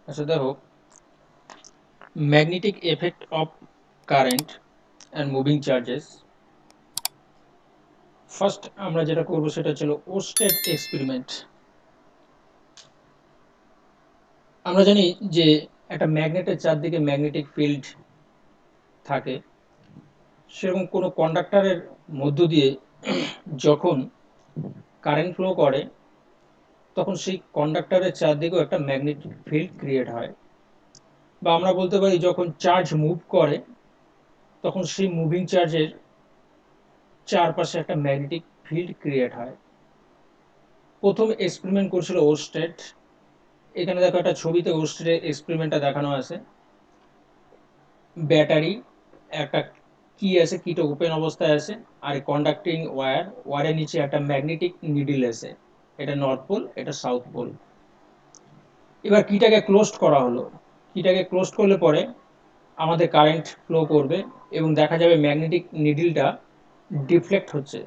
আচ্ছা দেখো, magnetic effect of current and moving charges. First আমরা যেটা করব সেটা ছিল ওস্টেড এক্সপেরিমেন্ট। আমরা জানি যে একটা ম্যাগনেটের চারদিকে ম্যাগনেটিক ফিল্ড থাকে, সেরকম কোনো কন্ডাক্টরের মধ্য দিয়ে যখন কারেন্ট ফ্লো করে তখন সেই কন্ডাক্টরের চারদিকেও একটা ম্যাগনেটিক ফিল্ড ক্রিয়েট হয়, বা আমরা বলতে পারি যখন চার্জ মুভ করে তখন সেই মুভিং চার্জের চারপাশে একটা ম্যাগনেটিক ফিল্ড ক্রিয়েট হয়। প্রথম এক্সপেরিমেন্ট করছিল ওস্টেড। এখানে দেখো একটা ছবিতে ওস্টেডের এক্সপেরিমেন্টটা দেখানো আছে। ব্যাটারি, একটা কি আছে, কিটা ওপেন অবস্থায় আছে, আর কন্ডাক্টিং ওয়্যার, ওয়্যারের নিচে একটা ম্যাগনেটিক নিডল আছে। এটা নর্থ পোল, এটা সাউথ পোল। এবার কিটাকে ক্লোজড করা হলো। কিটাকে ক্লোজড করলে পরে আমাদের কারেন্ট ফ্লো করবে এবং দেখা যাবে ম্যাগনেটিক নিডলটা ডিফ্লেক্ট হচ্ছে।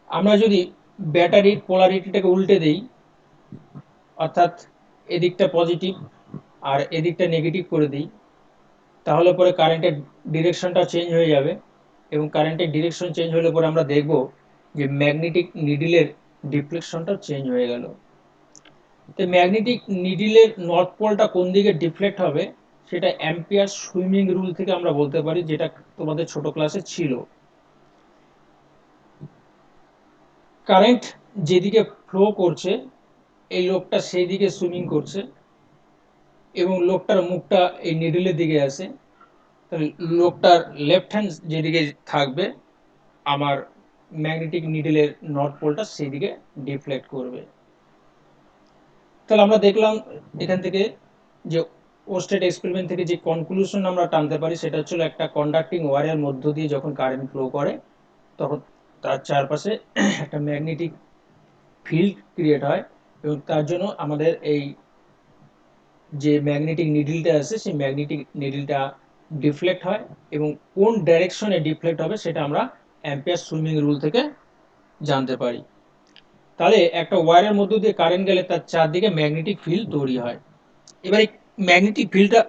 আমরা যদি ব্যাটারির পোলারিটিটাকে উল্টে দেই, অর্থাৎ এদিকটা পজিটিভ আর এদিকটা নেগেটিভ করে দিই, তাহলে পরে কারেন্টের ডিরেকশনটা চেঞ্জ হয়ে যাবে, এবং কারেন্টের ডিরেকশন চেঞ্জ হলে পরে আমরা দেখব যে ম্যাগনেটিক নিডলের ডিফ্লেকশনটা চেঞ্জ হয়ে গেল। তো ম্যাগনেটিক নিডলের নর্থ পোলটা কোন দিকে ডিফ্লেক্ট হবে সেটা অ্যাম্পিয়ার সুইমিং রুল থেকে আমরা বলতে পারি, যেটা তোমাদের ছোট ক্লাসে ছিল। কারেন্ট যেদিকে ফ্লো করছে এই লোকটা সেই দিকে সুইমিং করছে, এবং লোকটার মুখটা এই নিডলের দিকে আছে। তাহলে লোকটার লেফট হ্যান্ড যেদিকে থাকবে, আমার ম্যাগনেটিক নিডলের নর্থ পোলটা সেই দিকে ডিফ্লেক্ট করবে। তাহলে আমরা দেখলাম এখান থেকে যে ওস্টেড এক্সপেরিমেন্ট থেকে যে কনক্লুশন আমরা টানতে পারি সেটা হচ্ছে একটা কন্ডাক্টিং ওয়্যারের মধ্য দিয়ে যখন কারেন্ট ফ্লো করে তখন তার চারপাশে একটা ম্যাগনেটিক ফিল্ড ক্রিয়েট হয়, এবং তার জন্য আমাদের এই যে ম্যাগনেটিক নিডলটা আছে সেই ম্যাগনেটিক নিডলটা ডিফ্লেক্ট হয়, এবং কোন ডাইরেকশনে ডিফ্লেক্ট হবে সেটা আমরা অ্যাম্পিয়ার সুইমিং রুল থেকে জানতে পারি। তাহলে একটা ওয়্যারের মধ্য দিয়ে কারেন্ট গেলে তার চারদিকে ম্যাগনেটিক ফিল্ড তৈরি হয়। এবার এই ম্যাগনেটিক ফিল্ডটা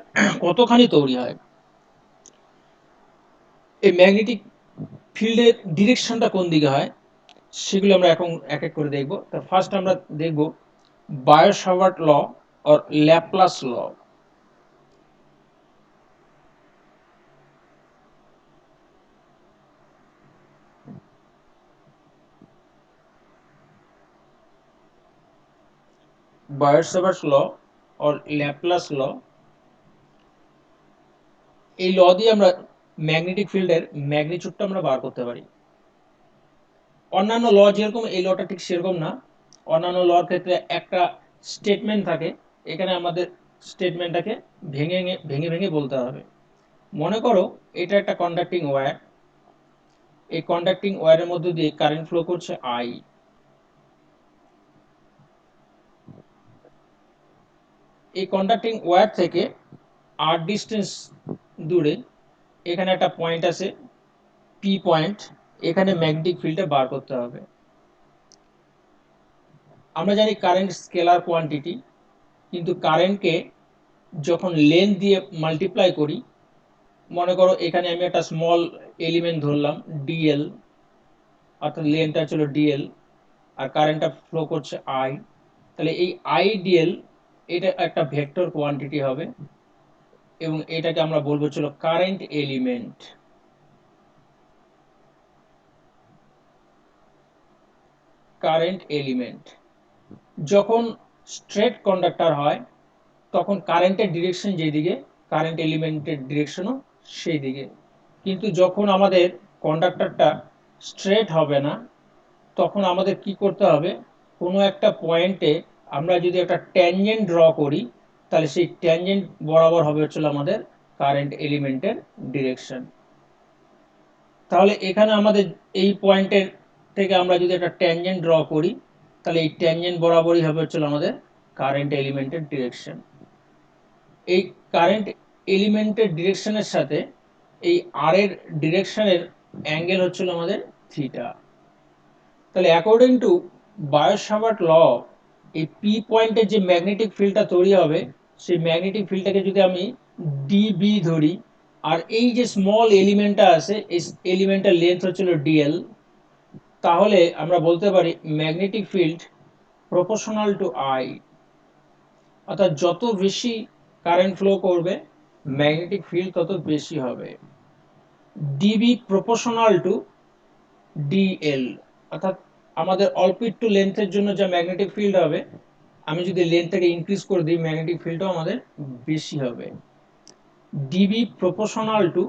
কতখানি তৈরি হয়, এই ম্যাগনেটিক ফিল্ডের ডিরেকশনটা কোন দিকে হয়, সেগুলো আমরা এখন এক এক করে দেখব। তা ফার্স্ট আমরা দেখব Biot Savart law or Laplace law. Biot Savart law or Laplace law, এই ল দিয়ে আমরা ম্যাগনেটিক ফিল্ডের ম্যাগনিটিউডটা আমরা বার করতে পারি। অন্যান্য ল যেরকম, এই লটা ঠিক সেরকম না। অন্যান্য লর ক্ষেত্রে একটা স্টেটমেন্ট থাকে, এখানে আমাদের স্টেটমেন্টটাকে ভেঙে ভেঙে ভেঙে বলতে হবে। মনে করো এটা একটা কন্ডাক্টিং ওয়্যার, এই কন্ডাক্টিং ওয়্যারের মধ্যে দিয়ে কারেন্ট ফ্লো করছে আই। এই কন্ডাক্টিং ওয়্যার থেকে আর ডিস্টেন্স দূরে এখানে একটা পয়েন্ট আছে, পি পয়েন্ট, এখানে ম্যাগনেটিক ফিল্ডটা বার করতে হবে। আমরা জানি কারেন্ট স্কেলার কোয়ান্টিটি, কিন্তু কারেন্টকে যখন লেন্থ দিয়ে মাল্টিপ্লাই করি, মনে করো এখানে আমি একটা স্মল এলিমেন্ট ধরলাম ডিএল, অর্থাৎ লেন্থটা ছিল ডিএল, আর কারেন্টটা ফ্লো করছে আই। তাহলে এই আইডিএল এটা একটা ভেক্টর কোয়ান্টিটি হবে, এবং এটাকে আমরা বলবো ছিল কারেন্ট এলিমেন্ট। কারেন্ট এলিমেন্ট যখন স্ট্রেট কন্ডাক্টর হয় তখন কারেন্টের ডিরেকশন যেদিকে, কারেন্ট এলিমেন্টের ডিরেকশনও সেই দিকে। কিন্তু যখন আমাদের কন্ডাক্টরটা স্ট্রেট হবে না, তখন আমাদের কি করতে হবে, কোনো একটা পয়েন্টে আমরা যদি একটা ট্যানজেন্ট ড্র করি, তাহলে সেই ট্যানজেন্ট বরাবর হবে হচ্ছিল আমাদের কারেন্ট এলিমেন্টের ডিরেকশন। তাহলে এখানে আমাদের এই পয়েন্টের থেকে আমরা যদি একটা ট্যানজেন্ট ড্র করি, তাহলে এই ট্যানজেন্ট বরাবরই হবে হচ্ছিল আমাদের কারেন্ট এলিমেন্টের ডিরেকশন। এই কারেন্ট এলিমেন্টের ডিরেকশনের সাথে এই আর এর ডিরেকশনের অ্যাঙ্গেল হচ্ছিল আমাদের থিটা। তাহলে অ্যাকর্ডিং টু বায়ো-সাভার্ট ল, এই পি পয়েন্টে যে ম্যাগনেটিক ফিল্ডটা তৈরি হবে সেই ম্যাগনেটিক ফিল্ডটাকে যদি আমি ডিবি ধরি আর এই যে স্মল এলিমেন্টটা আছে এই এলিমেন্টের লেন্থ হচ্ছিল ডিএল, তাহলে আমরা বলতে পারি magnetic field proportional to I, অর্থাৎ যত বেশি কারেন্ট ফ্লো করবে ম্যাগনেটিক ফিল্ড তত বেশি হবে। ডিবি প্রপোর্শনাল টু ডিএল, অর্থাৎ আমাদের অল্প একটু লেন্থের জন্য যা ম্যাগনেটিক ফিল্ড হবে আমি যদি লেন্থটাকে ইনক্রিজ করে দিই ম্যাগনেটিক ফিল্ডটাও আমাদের বেশি হবে। DB proportional to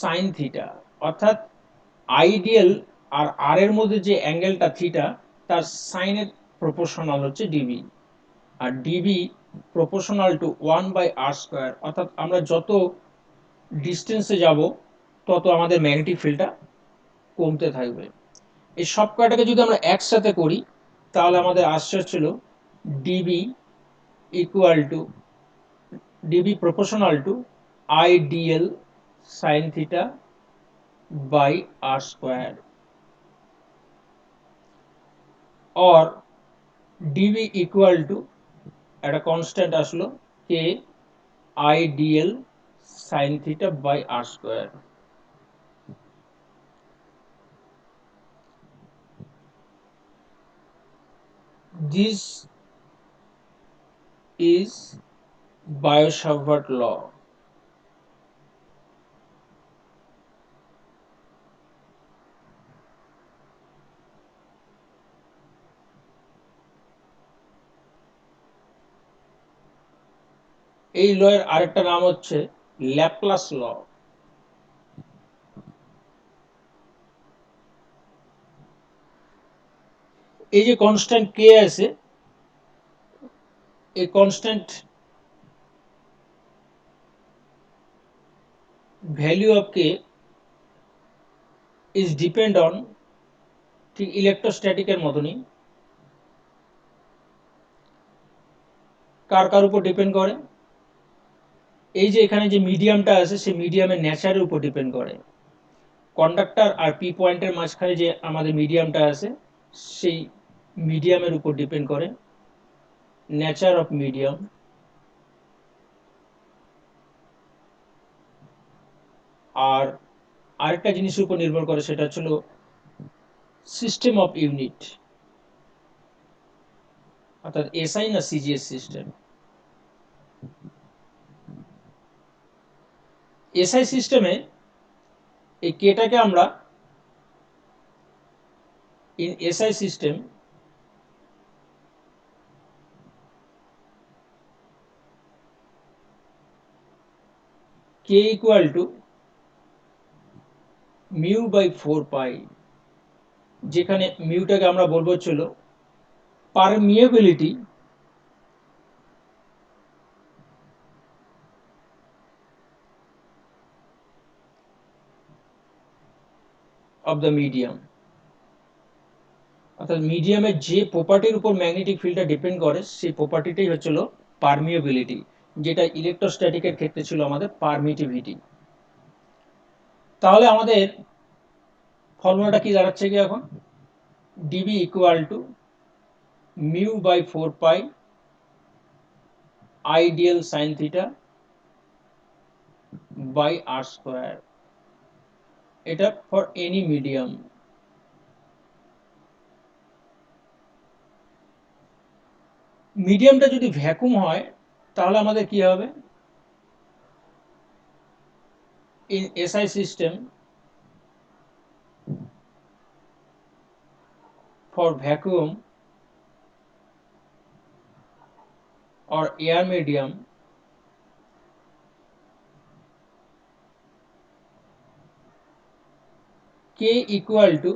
sine theta, অর্থাৎ আইডিয়াল আর আর এর মধ্যে যে অ্যাঙ্গেলটা থিটা তার সাইনের প্রপোর্শনাল হচ্ছে ডিবি, আর ডিবি প্রপোর্শনাল টু 1/r², অর্থাৎ আমরা যত ডিস্টেন্সে যাব তত আমাদের ম্যাগনেটিক ফিল্ডটা কমতে থাকবে। এই সব কয়টাকে যদি আমরা একসাথে করি তাহলে আমাদের আসছে হচ্ছিল dB equal to dB proportional to IDL sine theta by r², or dB equal to একটা কনস্ট্যান্ট আসলো k IDL sine theta by r²। This is Biot-Savart law. এই লয়ের আরেকটা নাম হচ্ছে ল্যাপ্লাস ল। এই যে কনস্ট্যান্ট কে আছে এই constant value of K is depend on, ঠিক ইলেকট্রোস্ট্যাটিকের মতনই, কার কার উপর ডিপেন্ড করে, এই যে এখানে যে মিডিয়ামটা আছে সেই মিডিয়ামের নেচারের উপর ডিপেন্ড করে। কন্ডাক্টর আর পি পয়েন্টের মাঝখানে যে আমাদের মিডিয়ামটা আছে সেই মিডিয়ামের উপর ডিপেন্ড করে নেচার অফ মিডিয়াম। আর আরেকটা জিনিসের উপর নির্ভর করে সেটা হচ্ছিল সিস্টেম অফ ইউনিট, অর্থাৎ এসআই না সিজিএস সিস্টেম। এসআই সিস্টেমে এই কেটাকে আমরা in SI system K equal to mu by 4 pi, যেখানে মিউটাকে আমরা বলবো ছিল পারমিয়েবিলিটি অফ দ্য মিডিয়াম, অর্থাৎ মিডিয়ামের যে প্রপার্টির উপর ম্যাগনেটিক ফিল্ডটা ডিপেন্ড করে সেই প্রপার্টিটাই হচ্ছিল পারমিয়েবিলিটি, যেটা ইলেকট্রোস্ট্যাটিকের ক্ষেত্রে ছিল আমাদের পারমিটিভিটি। তাহলে আমাদের ফর্মুলাটা কি দাঁড়াচ্ছে কি এখন, dB equal to mu by 4 pi I dl sine theta by r², এটা ফর এনি মিডিয়াম। মিডিয়ামটা যদি ভ্যাকুম হয় তাহলে আমাদের কি হবে, in SI system for vacuum or air medium, k equal to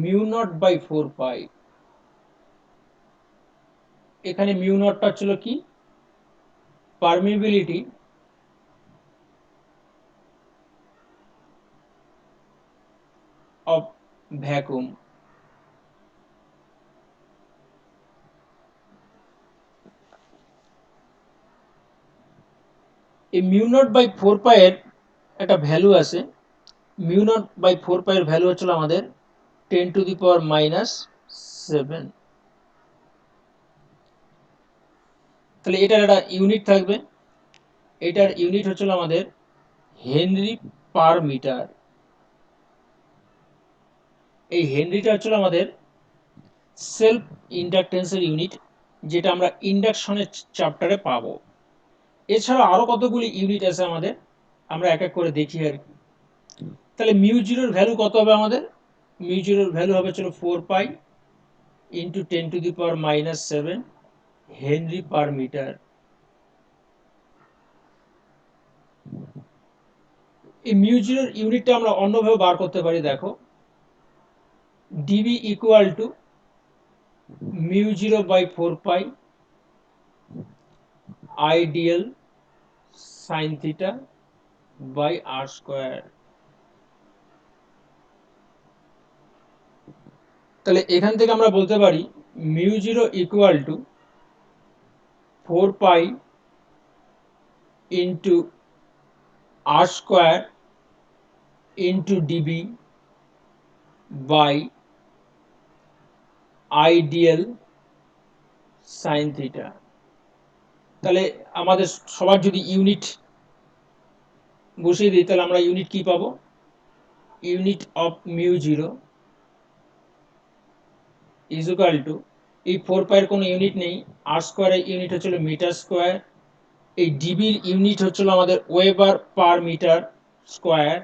mu naught by 4 পাই। এখানে মিউ নটটা ছিল কি পারমিবিলিটি অফ ভ্যাকুম। এই মিউ নট বাই 4 পাই এর একটা ভ্যালু আছে, মিউ নট বাই 4 পাই এর ভ্যালু হচ্ছিল আমাদের 10⁻⁻⁷। তাহলে এটার একটা ইউনিট থাকবে, এটার ইউনিট হচ্ছিল আমাদের হেনরি পার মিটার। এই হেনরিটা হচ্ছিল আমাদের সেলফ ইন্ডাকটেন্সের ইউনিট, যেটা আমরা ইন্ডাকশনের চ্যাপ্টারে পাবো। এছাড়া আরো কতগুলি ইউনিট আছে আমাদের, আমরা এক এক করে দেখি আর কি। তাহলে মিউ জিরোর ভ্যালু কত হবে আমাদের? মিউ জিরোর ভ্যালু হবে ছিল 4 pi into 10⁻⁻7 henry per metre. এই মিউ জিরোর ইউনিটটা আমরা অন্যভাবে বার করতে পারি, দেখো dB equal to mu zero by 4 pi I dl sine theta by r square. তাহলে এখান থেকে আমরা বলতে পারি mu zero equal to 4 pi into r square into dB by I dl sine theta. তাহলে আমাদের সবার যদি ইউনিট বসিয়ে দিই, তাহলে আমরা ইউনিট কি পাবো? Unit of mu zero is equal to, এই 4 পাইয়ের কোনো ইউনিট নেই, আর স্কোয়ারের ইউনিট হচ্ছিল মিটার স্কোয়ার, এই ডিবির ইউনিট হচ্ছিল আমাদের weber per metre square,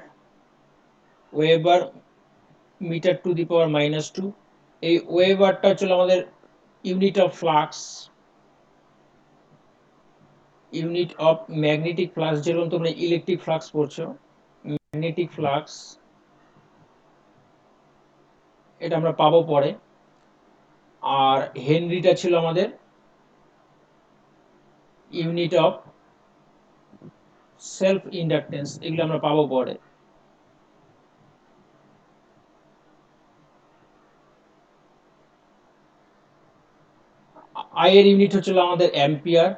weber metre to the power -2। এই ওয়েবারটা হচ্ছিল আমাদের unit of flux, unit of magnetic flux, যেরকম তোমরা ইলেকট্রিক ফ্লাক্স পড়ছো, ম্যাগনেটিক ফ্লাক্স, এটা আমরা পাবো পরে। আর হেনরিটা ছিল আমাদের ইউনিট অফ সেলফ ইন্ডাকটেন্স, এগুলো আমরা পাবো পরে। আই এর ইউনিট হচ্ছিল আমাদের অ্যাম্পিয়ার,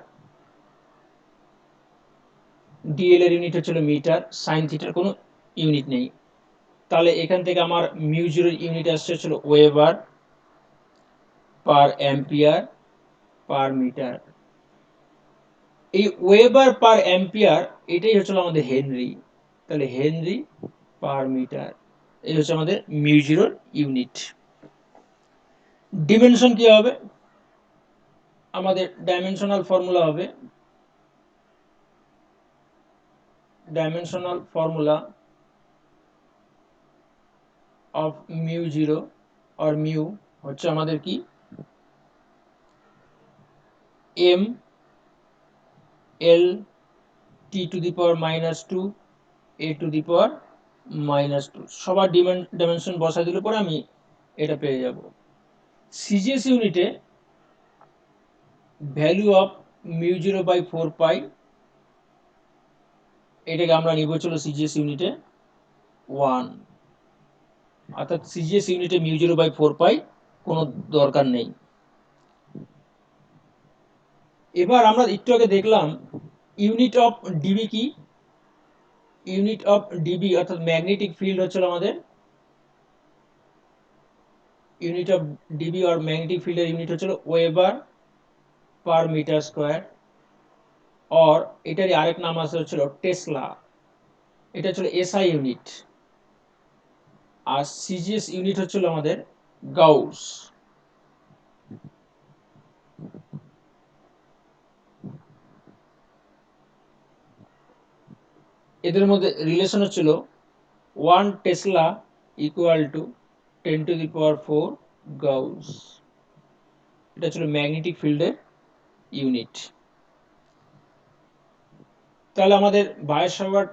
ডিএল এর ইউনিট হচ্ছিল মিটার, সাইন থিটার কোনো ইউনিট নেই। তাহলে এখান থেকে আমার মিউ জিরোর ইউনিট আসছে হচ্ছিল weber per ampere per metre. এই ওয়েবার পার অ্যাম্পিয়ার এটাই হচ্ছিল আমাদের হেনরি। তাহলে হেনরি পার মিটার, এই হচ্ছে আমাদের মিউ জিরোর ইউনিট। ডিমেনশন কি হবে? আমাদের ডাইমেনশনাল ফর্মুলা হবে, dimensional formula of mu zero আর মিউ হচ্ছে আমাদের কি, M L T to the power -2 A to the power -2। সবার ডাইমেনশন বসা দিলে পরে আমি এটা পেয়ে যাব। সিজিএস ইউনিটে value of mu zero by 4 pi, এটাকে আমরা নিব চলো সিজিএস ইউনিটে 1, অর্থাৎ সিজিএস ইউনিটে মিউ জিরো বাই 4 পাই কোনো দরকার নেই। এবার আমরা একটু আগে দেখলাম ইউনিট অফ ডিবি কি, ইউনিট অফ ডিবি অর্থাৎ ম্যাগনেটিক ফিল্ড হচ্ছিল আমাদের, ইউনিট অফ ডিবি আর ম্যাগনেটিক ফিল্ডের ইউনিট হচ্ছিল ওয়েবার পার মিটার স্কোয়ার, আর এটারই আরেক নাম আছে হচ্ছিল টেসলা, এটা হচ্ছিল এসআই ইউনিট। আর সিজিএস ইউনিট হচ্ছিল আমাদের গাউস। এদের মধ্যে রিলেশন হচ্ছিল 1 টেসলা ইকুয়াল টু 10⁴ গাউস। এটা ছিল ম্যাগনেটিক ফিল্ডের ইউনিট। তাহলে আমাদের বায়োসাভার্ট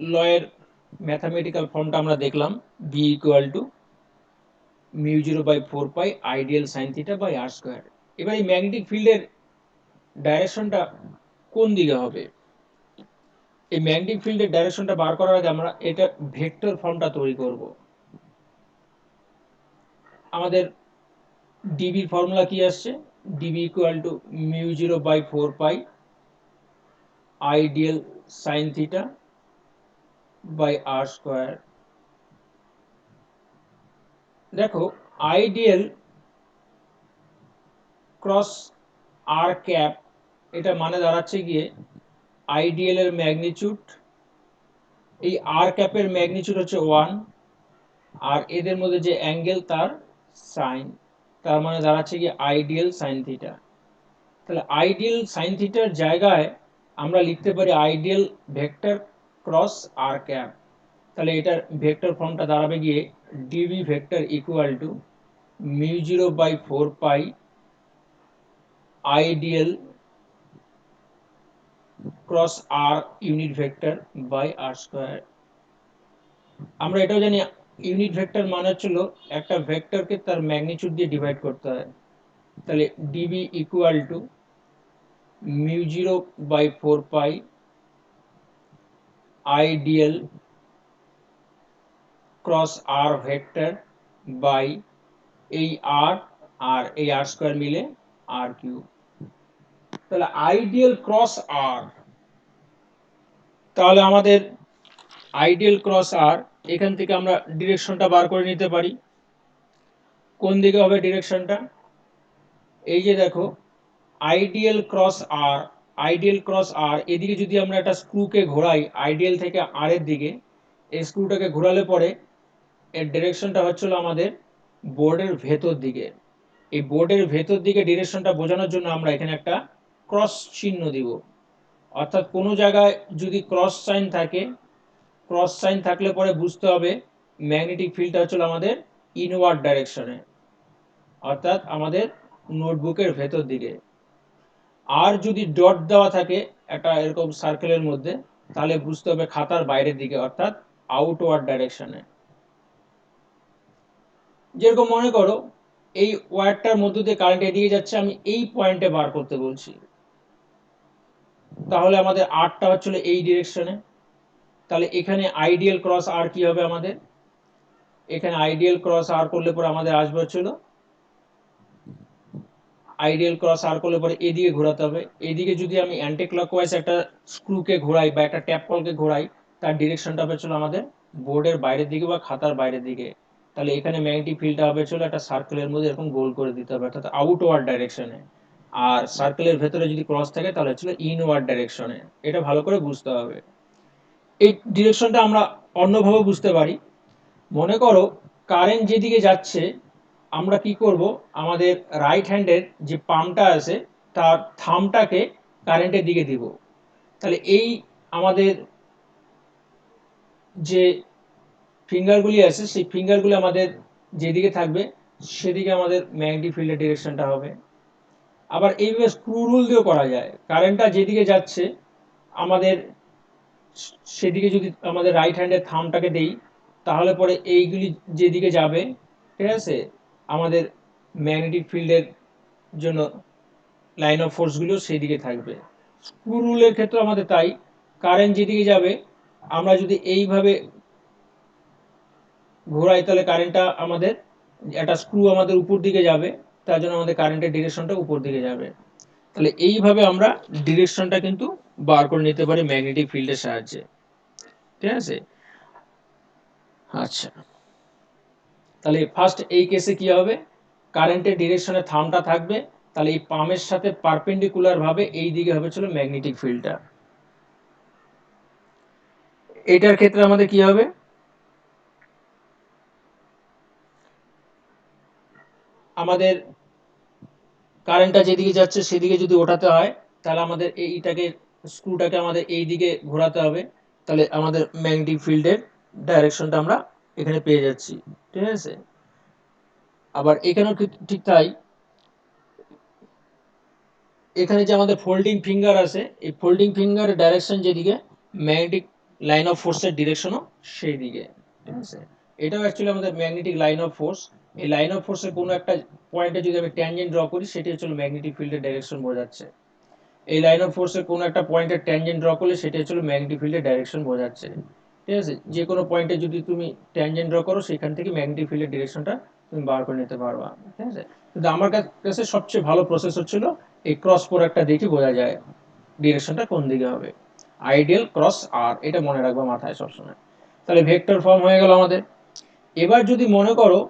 লয়ের ম্যাথামেটিক্যাল ফর্মটা আমরা দেখলাম, B equal to mu zero by 4 pi I dl sine theta by r square. এবার এই ম্যাগনেটিক ফিল্ডের ডাইরেকশনটা কোন দিকে হবে? এই ম্যাগনেটিক ফিল্ডের ডাইরেকশনটা বার করার আগে আমরা এটা ভেক্টর ফর্মটা তৈরি করব। আমাদের ডিবির ফর্মুলা কি আসছে? DB equal to mu zero by 4 pi I dl sine theta by r square. দেখো আইডিয়াল ক্রস আর ক্যাপ এটা মানে দাঁড়াচ্ছে গিয়ে আইডিএল এর ম্যাগনিটিউড, এই আর ক্যাপের ম্যাগনিটিউড হচ্ছে 1, আর এদের মধ্যে যে অ্যাঙ্গেল তার সাইন, তার মানে দাঁড়াচ্ছে গিয়ে আইডিয়াল সাইন থিটা। তাহলে আইডিয়াল সাইন থিটার জায়গায় আমরা লিখতে পারি IDL vector cross r cap. তাহলে এটার ভেক্টর ফর্মটা দাঁড়াবে গিয়ে dB vector equal to μ0/4 pi ideal cross r unit vector by r square. আমরা এটাও জানি ইউনিট ভেক্টর মানে হচ্ছিল একটা ভেক্টরকে তার ম্যাগনিটিউড দিয়ে ডিভাইড করতে হয়। তাহলে dB equal to μ0/4 pi ideal cross r vector by এই আর আর এই আর স্কয়ার মিলে আর কিউব। তাহলে আইডিয়াল ক্রস আর, তাহলে আমাদের আইডিয়াল ক্রস আর এখান থেকে আমরা ডিরেকশনটা বার করে নিতে পারি। কোন দিকে হবে ডিরেকশনটা? এই যে দেখো আইডিয়াল ক্রস আর, আইডিয়াল ক্রস আর এদিকে যদি আমরা একটা স্ক্রুকে ঘোরাই আইডিয়াল থেকে আর এর দিকে, এই স্ক্রুটাকে ঘোরালে পরে এর ডিরেকশনটা হচ্ছিল আমাদের বোর্ডের ভেতর দিকে। এই বোর্ডের ভেতর দিকে ডিরেকশনটা বোঝানোর জন্য আমরা এখানে একটা ক্রস চিহ্ন দিব। অর্থাৎ কোনো জায়গায় যদি ক্রস সাইন থাকে, ক্রস সাইন থাকলে পরে বুঝতে হবে ম্যাগনেটিক ফিল্ডটা হচ্ছিল আমাদের ইনওয়ার্ড ডাইরেকশনে, অর্থাৎ আমাদের নোটবুকের ভেতর দিকে। আর যদি ডট দেওয়া থাকে একটা এরকম সার্কেলের মধ্যে, তাহলে বুঝতে হবে খাতার বাইরের দিকে, অর্থাৎ আউটওয়ার্ড ডাইরেকশনে। যেরকম মনে করো এই ওয়্যারটার মধ্য দিয়ে কারেন্ট এদিকে যাচ্ছে, আমি এই পয়েন্টে বার করতে বলছি, তাহলে আমাদের আরটা হচ্ছিল এই ডিরেকশনে। তাহলে এখানে আইডিয়াল ক্রস আর কি হবে আমাদের? এখানে আইডিয়াল ক্রস আর করলে পরে আমাদের আসবে হচ্ছিল, আইডিয়াল ক্রস আর করলে পরে এদিকে ঘোরাতে হবে। এদিকে যদি আমি অ্যান্টি ক্লকওয়াইজ একটা স্ক্রুকে ঘোরাই বা একটা ট্যাপ কলকে ঘোরাই, তার ডিরেকশনটা হবে ছিল আমাদের বোর্ডের বাইরের দিকে বা খাতার বাইরের দিকে। তাহলে এখানে ম্যাগনেটিক ফিল্ডটা হবে ছিল একটা সার্কেলের মধ্যে এরকম গোল করে দিতে হবে, অর্থাৎ আউটওয়ার্ড ডাইরেকশনে। আর সার্কেলের ভেতরে যদি ক্রস থাকে তাহলে হচ্ছিল ইনওয়ার্ড ডাইরেকশনে। এটা ভালো করে বুঝতে হবে। এই ডিরেকশনটা আমরা অন্যভাবে বুঝতে পারি। মনে করো কারেন্ট যেদিকে যাচ্ছে, আমরা কি করব, আমাদের রাইট হ্যান্ডের যে পামটা আছে তার থামটাকে কারেন্টের দিকে দিব। তাহলে এই আমাদের যে ফিঙ্গারগুলি আছে সেই ফিঙ্গারগুলি আমাদের যেদিকে থাকবে সেদিকে আমাদের ম্যাগনেটিক ফিল্ডের ডিরেকশনটা হবে। আবার এইভাবে স্ক্রু রুল দিয়েও করা যায়, কারেন্টটা যেদিকে যাচ্ছে আমাদের সেদিকে যদি আমাদের রাইট হ্যান্ডের থামটাকে দেই, তাহলে পরে এইগুলি যেদিকে যাবে, ঠিক আছে, আমাদের ম্যাগনেটিক ফিল্ডের জন্য লাইন অফ ফোর্সগুলো সেই দিকে থাকবে। স্ক্রু রুলের ক্ষেত্রে আমাদের তাই, কারেন্ট যেদিকে যাবে আমরা যদি এইভাবে ঘোরাই তাহলে কারেন্টটা আমাদের একটা স্ক্রু আমাদের উপর দিকে যাবে, তার জন্য আমাদের কারেন্টের ডিরেকশনটা উপর দিকে যাবে। তাহলে এইভাবে আমরা ডিরেকশনটা কিন্তু বার করে নিতে পারি ম্যাগনেটিক ফিল্ডের সাহায্যে, ঠিক আছে। আচ্ছা, তাহলে ফার্স্ট এই কেসে কি হবে, কারেন্টের ডিরেকশনে থামটা থাকবে, তাহলে এই পামের সাথে পারপেন্ডিকুলার ভাবে এই দিকে হবে ছিল ম্যাগনেটিক ফিল্ডটা। এটার ক্ষেত্রে আমাদের কি হবে, আমাদের কারেন্টটা যেদিকে যাচ্ছে সেদিকে যদি ওঠাতে হয় তাহলে আমাদের এইটাকে স্ক্রুটাকে আমাদের এই দিকে ঘোরাতে হবে, তাহলে আমাদের ম্যাগনেটিক ফিল্ডের ডাইরেকশনটা আমরা এখানে পেয়ে যাচ্ছি, ঠিক আছে। আবার এখানেও ঠিক তাই, এখানে যে আমাদের ফোল্ডিং ফিঙ্গার আছে এই ফোল্ডিং ফিঙ্গারের ডাইরেকশন যেদিকে, ম্যাগনেটিক লাইন অফ ফোর্সের ডিরেকশনও সেই দিকে, ঠিক আছে। এটাও অ্যাকচুয়ালি আমাদের ম্যাগনেটিক লাইন অফ ফোর্স। এই লাইন অফ ফোর্সের কোনো একটা পয়েন্টে যদি আমি ট্যানজেন্ট ড্র করি সেটি হচ্ছে ম্যাগনেটিক ফিল্ডের ডাইরেকশন বোঝাচ্ছে। এই লাইন অফ ফোর্সের কোনো একটা পয়েন্টের ট্যানজেন্ট ড্র করলে সেটা হচ্ছে ম্যাগনেটিক ফিল্ডের ডাইরেকশন বোঝাচ্ছে, ঠিক আছে। যে কোনো পয়েন্টে যদি তুমি ট্যানজেন্ট ড্র করো সেখান থেকে ম্যাগনেটিক ফিল্ডের ডিরেকশনটা তুমি বার করে নিতে পারবা, ঠিক আছে। কিন্তু আমার কাছে সবচেয়ে ভালো প্রসেস হচ্ছিল এই ক্রস প্রোডাক্টটা দেখে বোঝা যায় ডিরেকশনটা কোন দিকে হবে, আইডিয়াল ক্রস আর, এটা মনে রাখবা মাথায় সবসময়। তাহলে ভেক্টর ফর্ম হয়ে গেল আমাদের। এবার যদি মনে করো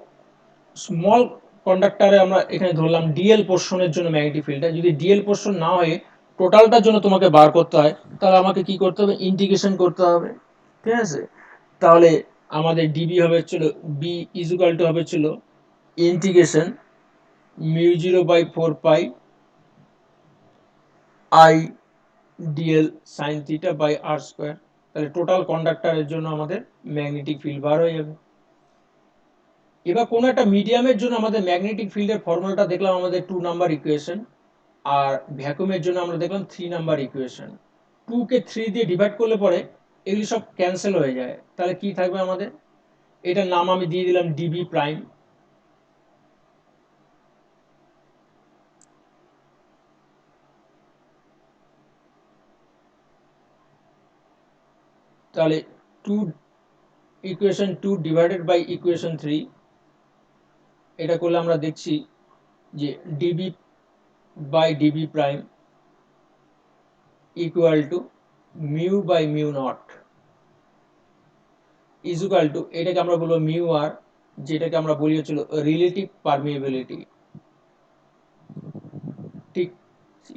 স্মল কন্ডাক্টরে আমরা এখানে ধরলাম ডিএল পোর্শনের জন্য ম্যাগনেটিক ফিল্ডটা, যদি ডিএল পোর্শন না হয়ে টোটালটার জন্য তোমাকে বার করতে হয়, তাহলে আমাকে কি করতে হবে, ইন্টিগ্রেশন করতে হবে, ঠিক আছে। তাহলে আমাদের ডিবি হবে ছিল বি ইজুকাল টু হবে ছিল integration mu zero by 4 pi I dl sine theta by r square. তাহলে টোটাল কন্ডাক্টরের জন্য আমাদের ম্যাগনেটিক ফিল্ড বার হয়ে যাবে। এবার কোনো একটা মিডিয়ামের জন্য আমাদের ম্যাগনেটিক ফিল্ডের ফর্মুলাটা দেখলাম আমাদের 2 নাম্বার ইকুয়েশন, আর ভ্যাকুয়ামের জন্য আমরা দেখলাম 3 নাম্বার ইকুয়েশন। 2 কে 3 দিয়ে ডিভাইড করলে পরে এগুলি সব ক্যান্সেল হয়ে যায়, তাহলে কি থাকবে আমাদের, এটার নাম আমি দিয়ে দিলাম ডিবি প্রাইম। তাহলে 2 ইকুয়েশন 2 ডিভাইডেড বাই ইকুয়েশন 3, এটা করলে আমরা দেখছি যে dB by dB prime equal to mu by mu naught equal to, এটাকে আমরা বলবো মিউ আর, যেটাকে আমরা বলি হচ্ছিল রিলেটিভ পারমিয়েবিলিটি। ঠিক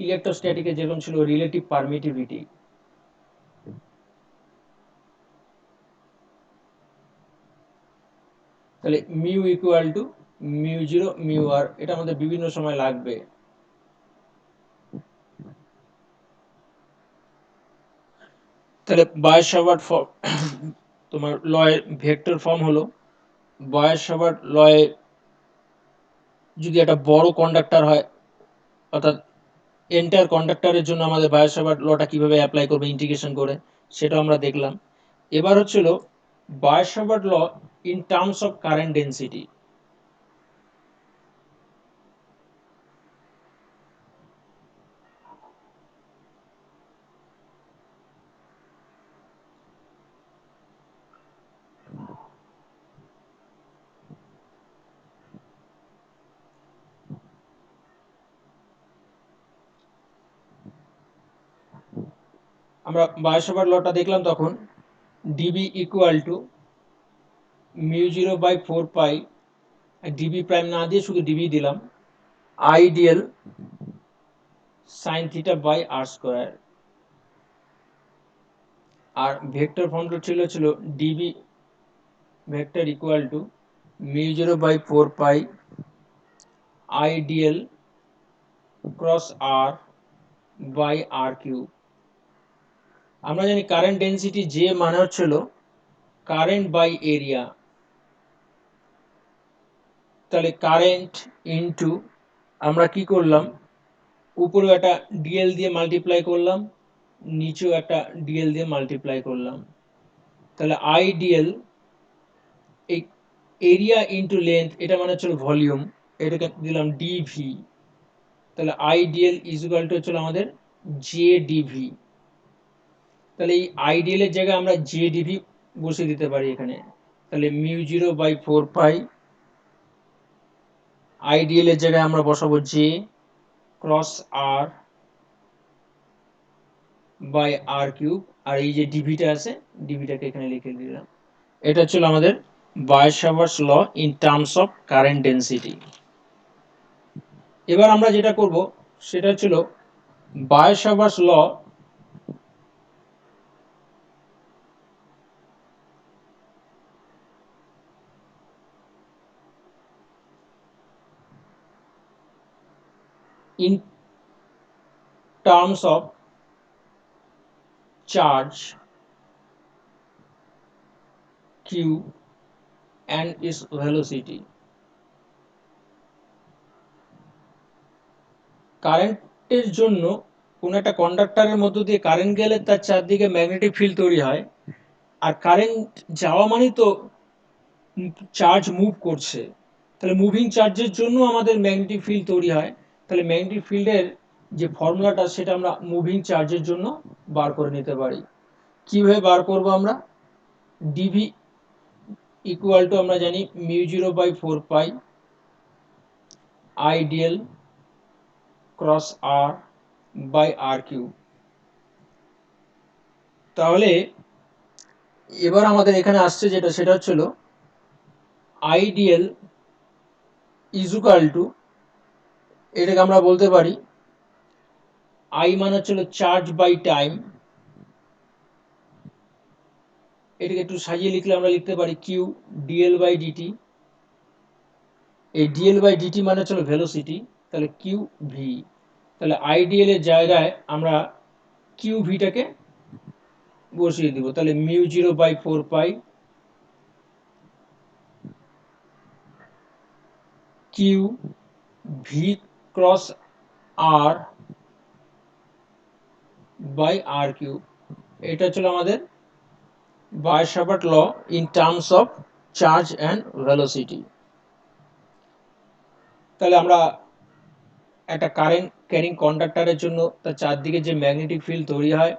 ইলেকট্রোস্ট্যাটিকে যেরকম ছিল রিলেটিভ পারমিটিভিটি। তাহলে mu equal to mu zero mu r, এটা আমাদের বিভিন্ন সময় লাগবে। তাহলে বায়স-সাভার্ট তোমার লয়ের ভেক্টর ফর্ম হলো, বায়স-সাভার্ট লয়ে যদি একটা বড় কন্ডাক্টর হয়, অর্থাৎ এন্টার কন্ডাক্টরের জন্য আমাদের বায়স-সাভার্ট লটা কিভাবে অ্যাপ্লাই করবে ইন্টিগ্রেশন করে, সেটা আমরা দেখলাম। এবার হচ্ছিল Biot Savart law in terms of current density. আমরা বায়স-সাভার্ট লটা দেখলাম তখন dB equal to mu zero by 4 pi, dB prime না দিয়ে শুধু ডিবি দিলাম, IDL sine theta by r square. আর ভেক্টর ফর্মটা ছিল dB vector equal to mu zero by 4 pi ideal cross r by r cube. আমরা জানি current density যে মানে হচ্ছিল কারেন্ট বাই এরিয়া, তাহলে কারেন্ট ইনটু আমরা কি করলাম, উপরেও একটা ডিএল দিয়ে মাল্টিপ্লাই করলাম, নিচেও একটা ডিএল দিয়ে মাল্টিপ্লাই করলাম। তাহলে আইডিয়াল এই এরিয়া ইনটু লেন্থ, এটা মানে হচ্ছে ভলিউম, এটাকে দিলাম ডিভি। তাহলে আইডিয়াল ইজুকাল টু হচ্ছে আমাদের জে ডিভি। তাহলে এই আইডিয়াল এর জায়গায় আমরা জে ডিভি বসিয়ে দিতে পারি এখানে। তাহলে mu zero by 4 pi IDL এর জায়গায় আমরা বসাবো J cross r by r cube, আর এই যে ডিভিটা আছে ডিভিটাকে এখানে লিখে দিলাম। এটা ছিল আমাদের Biot Savart law in terms of current density. এবার আমরা যেটা করব সেটা ছিল বায়স-সাভার্ট ল in terms of charge q and its velocity. কারেন্টের জন্য কোন একটা কন্ডাক্টরের মধ্য দিয়ে কারেন্ট গেলে তার চারদিকে ম্যাগনেটিক ফিল্ড তৈরি হয়, আর কারেন্ট যাওয়া মানেই তো চার্জ মুভ করছে, তাহলে মুভিং চার্জের জন্য আমাদের ম্যাগনেটিক ফিল্ড তৈরি হয়। তাহলে ম্যাগনেটিক ফিল্ডের যে ফর্মুলাটা সেটা আমরা মুভিং চার্জের জন্য বার করে নিতে পারি। কিভাবে বার করব আমরা, ডিভি ইকুয়াল টু আমরা জানি mu zero by 4 pi ideal cross r by r cube. তাহলে এবার আমাদের এখানে আসছে যেটা সেটা হচ্ছিল আইডিয়াল ইজুকাল টু, এটাকে আমরা বলতে পারি আই মানে হচ্ছে চার্জ বাই টাইম, এটাকে একটু সাজিয়ে লিখলে আমরা লিখতে পারি কিউ ডিএল বাই ডিটি। এই ডিএল বাই ডিটি মানে হচ্ছে ভেলোসিটি, তাহলে কিউ ভি, তাহলে আইডিএল এর জায়গায় আমরা কিউ ভিটাকে বসিয়ে দিব, তাহলে mu zero by 4 pi q v cross r by r cube. এটা ছিল আমাদের Biot Savart law in terms of charge and velocity. তাহলে আমরা একটা কারেন্ট ক্যারিং কন্ডাক্টরের জন্য তার চারদিকে যে ম্যাগনেটিক ফিল্ড তৈরি হয়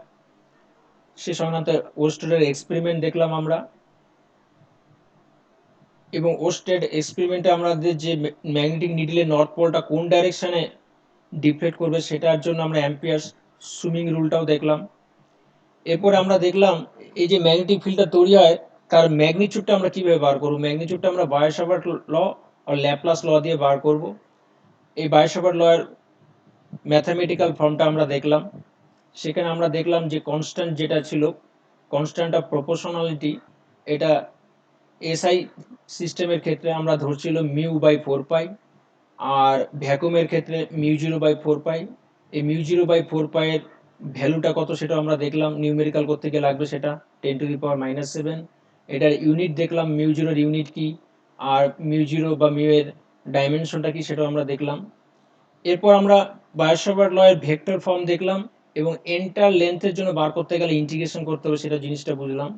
সে সংক্রান্ত ওস্টেডের এক্সপেরিমেন্ট দেখলাম আমরা, এবং ওস্টেড এক্সপেরিমেন্টে আমাদের যে ম্যাগনেটিক নিডলের নর্থ পোলটা কোন ডাইরেকশনে ডিফ্লেক্ট করবে সেটার জন্য আমরা অ্যাম্পিয়ার্স সুইমিং রুলটাও দেখলাম। এরপরে আমরা দেখলাম এই যে ম্যাগনেটিক ফিল্ডটা তৈরি হয় তার ম্যাগনিটিউডটা আমরা কিভাবে বার করব। ম্যাগনিটিউডটা আমরা বায়-সাভার্ট ল আর ল্যাপ্লাস ল দিয়ে বার করব। এই বায়-সাভার্ট ল এর ম্যাথামেটিক্যাল ফর্মটা আমরা দেখলাম। সেখানে আমরা দেখলাম যে কনস্ট্যান্ট যেটা ছিল, কনস্ট্যান্ট অফ প্রপোর্শনালিটি, এটা এসআই সিস্টেমের ক্ষেত্রে আমরা ধরছিল মিউ বাই 4 পাই, আর ভ্যাকুমের ক্ষেত্রে মিউ জিরো বাই 4 পাই। এই মিউ জিরো বাই 4 পাই এর ভ্যালুটা কত সেটা আমরা দেখলাম, নিউমেরিক্যাল করতে গিয়ে লাগবে সেটা 10⁻⁻⁷। এটার ইউনিট দেখলাম, মিউ জিরোর ইউনিট কি, আর মিউ জিরো বা মিউ এর ডাইমেনশনটা কি সেটাও আমরা দেখলাম। এরপর আমরা বায়-সাভার্ট ল এর ভেক্টর ফর্ম দেখলাম, এবং এন্টার লেন্থের জন্য বার করতে গেলে ইন্টিগ্রেশন করতে হবে সেটা জিনিসটা বুঝলাম।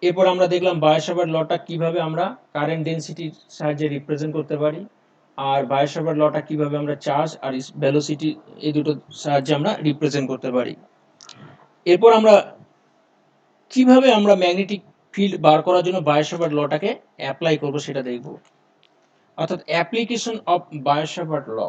এরপর আমরা দেখলাম বায়-সাভার্ট লটা কিভাবে আমরা কারেন্ট ডেন্সিটির সাহায্যে রিপ্রেজেন্ট করতে পারি, আর বায়-সাভার্ট লটা কিভাবে আমরা চার্জ আর ভেলোসিটি এই দুটোর সাহায্যে আমরা রিপ্রেজেন্ট করতে পারি। এরপর আমরা কিভাবে আমরা ম্যাগনেটিক ফিল্ড বার করার জন্য বায়-সাভার্ট লটাকে অ্যাপ্লাই করব সেটা দেখব, অর্থাৎ অ্যাপ্লিকেশন অফ বায়-সাভার্ট ল।